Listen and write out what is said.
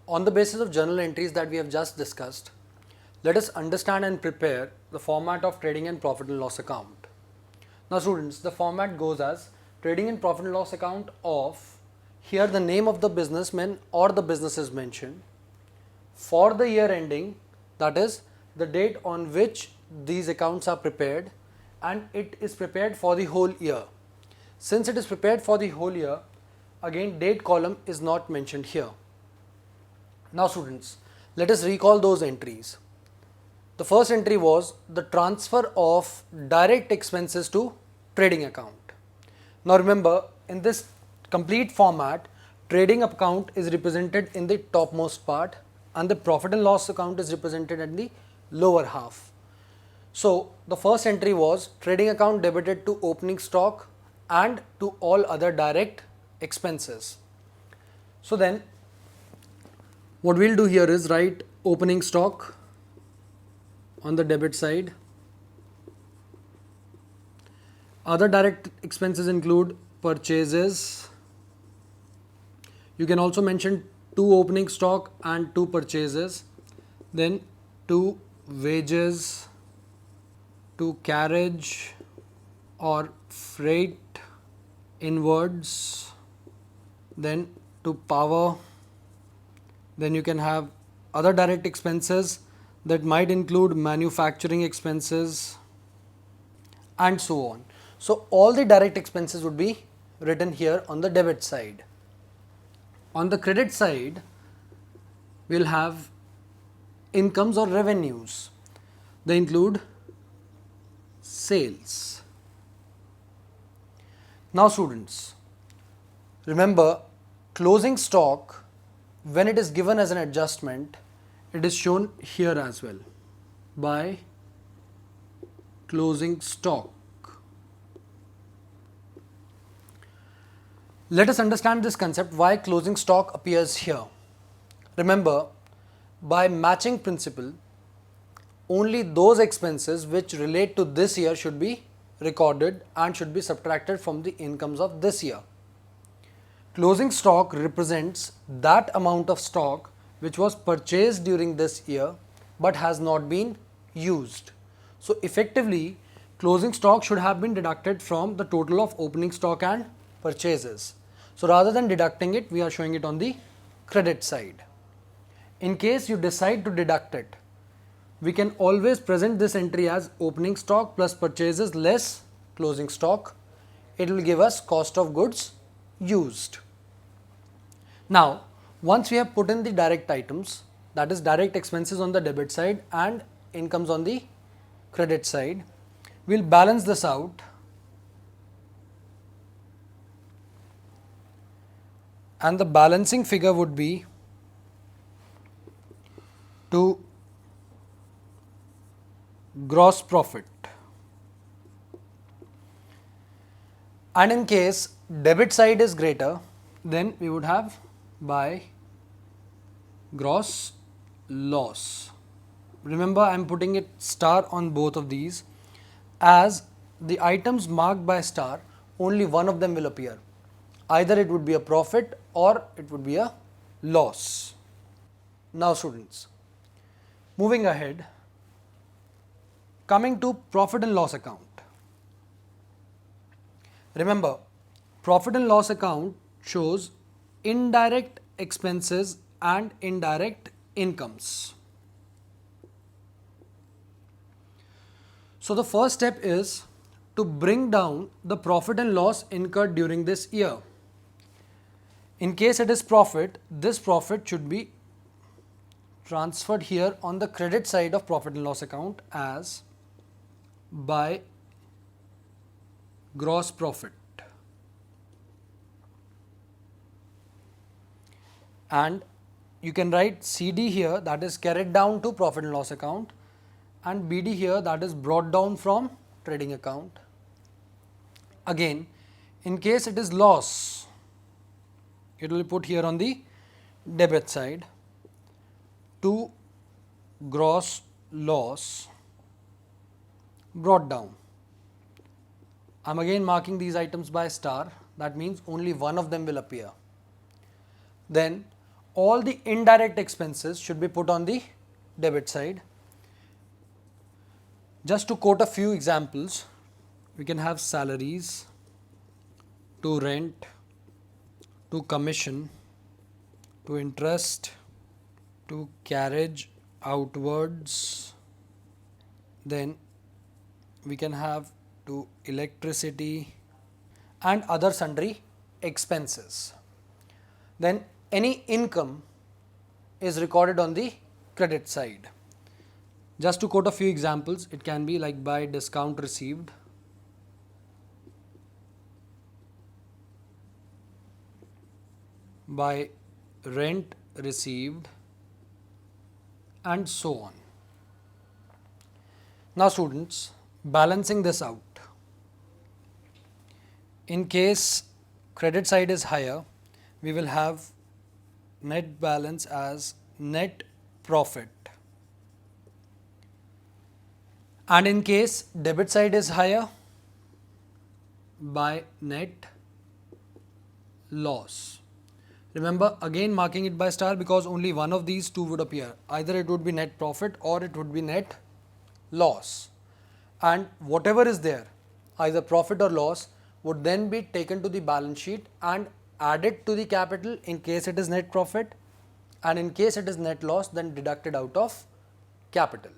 On the basis of journal entries that we have just discussed, let us understand and prepare the format of trading and profit and loss account. Now students, the format goes as trading and profit and loss account of, here the name of the businessman or the business is mentioned, for the year ending, that is the date on which these accounts are prepared, and it is prepared for the whole year. Since it is prepared for the whole year, again date column is not mentioned here. Now students, let us recall those entries. The first entry was the transfer of direct expenses to trading account. Now remember, in this complete format, trading account is represented in the topmost part and the profit and loss account is represented in the lower half. So the first entry was trading account debited to opening stock and to all other direct expenses. So then what we'll do here is write opening stock on the debit side. Other direct expenses include purchases. You can also mention 2 opening stock and 2 purchases. Then 2 wages, 2 carriage or freight inwards, then 2 power. Then you can have other direct expenses that might include manufacturing expenses and so on. So all the direct expenses would be written here on the debit side. On the credit side, we'll have incomes or revenues. They include sales. Now students, remember closing stock, when it is given as an adjustment, it is shown here as well by closing stock. Let us understand this concept, why closing stock appears here. Remember, by matching principle, only those expenses which relate to this year should be recorded and should be subtracted from the incomes of this year. Closing stock represents that amount of stock which was purchased during this year but has not been used. So effectively, closing stock should have been deducted from the total of opening stock and purchases. So rather than deducting it, we are showing it on the credit side. In case you decide to deduct it, we can always present this entry as opening stock plus purchases less closing stock. It will give us cost of goods used. Now, once we have put in the direct items, that is direct expenses on the debit side and incomes on the credit side, we'll balance this out and the balancing figure would be to gross profit. And in case debit side is greater, then we would have by gross loss. Remember, I am putting it star on both of these, as the items marked by star, only one of them will appear. Either it would be a profit or it would be a loss. Now students, moving ahead, coming to profit and loss account. Remember, profit and loss account shows indirect expenses and indirect incomes. So the first step is to bring down the profit and loss incurred during this year. In case it is profit, this profit should be transferred here on the credit side of profit and loss account as by gross profit. And you can write CD here, that is carried down to profit and loss account, and BD here, that is brought down from trading account. Again, in case it is loss, it will be put here on the debit side to gross loss brought down. I am again marking these items by star, that means only one of them will appear. Then all the indirect expenses should be put on the debit side. Just to quote a few examples, we can have salaries, to rent, to commission, to interest, to carriage outwards, then we can have to electricity and other sundry expenses. Then any income is recorded on the credit side. Just to quote a few examples, it can be like by discount received, by rent received, and so on. Now students, balancing this out, in case credit side is higher, we will have net balance as net profit, and in case debit side is higher, by net loss. Remember, again marking it by star because only one of these two would appear. Either it would be net profit or it would be net loss. And whatever is there, either profit or loss, would then be taken to the balance sheet and added to the capital in case it is net profit, and in case it is net loss, then deducted out of capital.